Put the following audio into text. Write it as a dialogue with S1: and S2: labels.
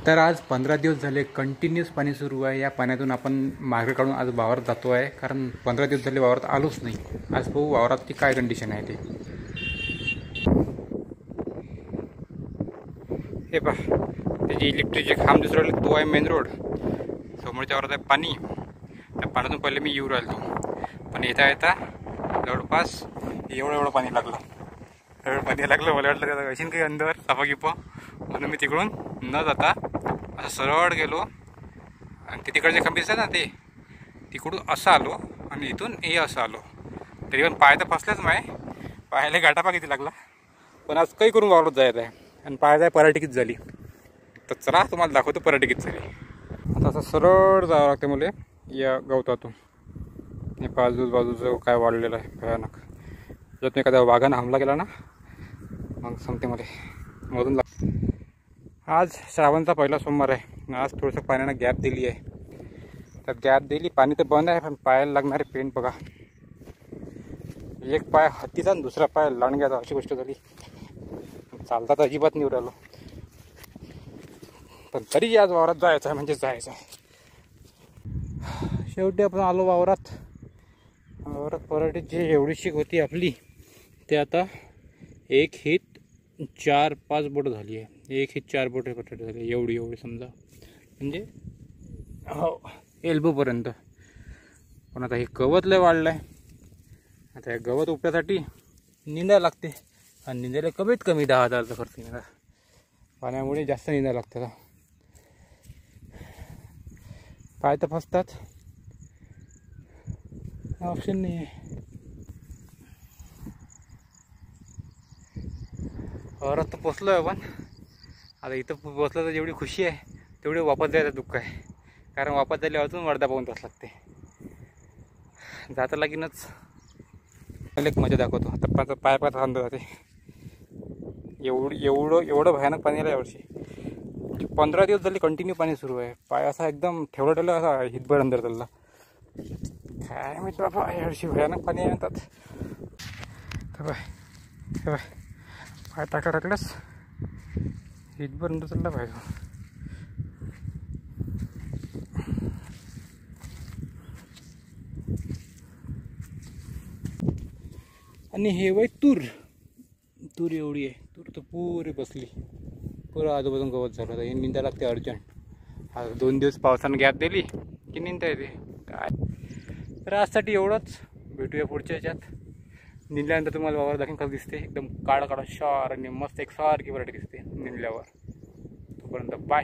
S1: तर आज 15 दिवस झाले कंटिन्यूस पाणी सुरू आहे. या पाण्यातून आपण मार्ग काढून आज वावरात जातो आहे, कारण 15 दिवस झाले वावरात आलोच नाही. आज पाहू वावरातली काय कंडिशन आहे ते. हे पहा, त्याची इलेक्ट्रिकचे खांब दुसरे तो आहे मेन रोड. समोरच्या वावरात आहे पाणी. त्या पाण्यातून पहिले मी येऊ राहिलो, पण येता येता जवळपास एवढं पाणी लागलं. पाणी लागलं, मला वाटलं अशीन काही अंदर साफा गिपा, म्हणून मी तिकडून न जाता असं सरळ गेलो आणि ते तिकडचे खांब दिसतात ना, ते तिकडून असं आलो आणि इथून हे असं आलो. तरी पण पाय तर फसलेच माय, पायाला गाठापा किती लागला. पण आज काही करून वावरत जायचं आहे आणि पायाचा पराटिकीच झाली. तर चला तुम्हाला दाखवतो पराटिकीच झाली. आता असं सरळ जावं लागते मला या गवतातून. हे बाजूचं काय वाढलेलं आहे भयानक. जर तुम्ही एखाद्या वाघानं हमला केला ना, मग सांगते मला मधून आज श्रावणचा पहिला सोमवार आहे. आज थोडंसं पाण्यानं गॅप दिली आहे. तर गॅप दिली, पाणी तर बंद आहे, पण पायाला लागणारे पेन बघा. एक पाय हत्तीचा आणि दुसरा पाय लांडग्याचा, अशी गोष्ट झाली. चालता तर अजिबात नाही राहिलो, पण तरी आज वावरात जायचं आहे म्हणजे जायचं आहे. शेवटी आपण आलो वावरात. पराठीची एवढीशी होती आपली, ते आता एक हित 4-5 बोट झाली आहे. एक हित 4 बोट बटाटे झाले, एवढी समजा, म्हणजे हो एल्बोपर्यंत. पण आता हे गवत लय वाढलं आहे. आता हे गवत उपण्यासाठी निंदायला लागते, आणि निंदायला कमीत कमी 10,000चा खर्च येणार. पाण्यामुळे जास्त निंदायला लागतं. पाय तर फसतात, ऑप्शन नाही आहे. वावरात तर पोचलो आहे, पण आता इथं पोचलं तर जेवढी खुशी आहे तेवढी वापस जायचं दुःख आहे. कारण वापस जायला अजून अर्धा पाऊण तास लागते. जाता लागीनच एक मजा दाखवतो. आता पाय थांबतो जाते. एवढं भयानक पाणी आलं यावर्षी. 15 दिवस झाले कंटिन्यू पाणी सुरू आहे. पाय असा एकदम ठेवला असा हितभर अंदर चालला. काय माहिती बाबा, यावर्षी भयानक पाणी आहे म्हणतात. बाय पाय टाकल्यास हितभर अंदर चालला पाहिजे. आणि हे वय तूर एवढी आहे. तूर तर पुरी बसली, पुरं आजूबाजून गवत झालं. तर हे निंदा लागते अर्जंट. आता 2 दिवस पावसानं गॅप दिली की निंदा येते. काय तर आजसाठी एवढंच. भेटूया पुढच्या ह्याच्यात. निंदल्यानंतर तुम्हाला वावर दाखवून कसं दिसते. एकदम काळा शार आणि मस्त एकसारखी वराठी दिसते निंदल्यावर. तोपर्यंत बाय.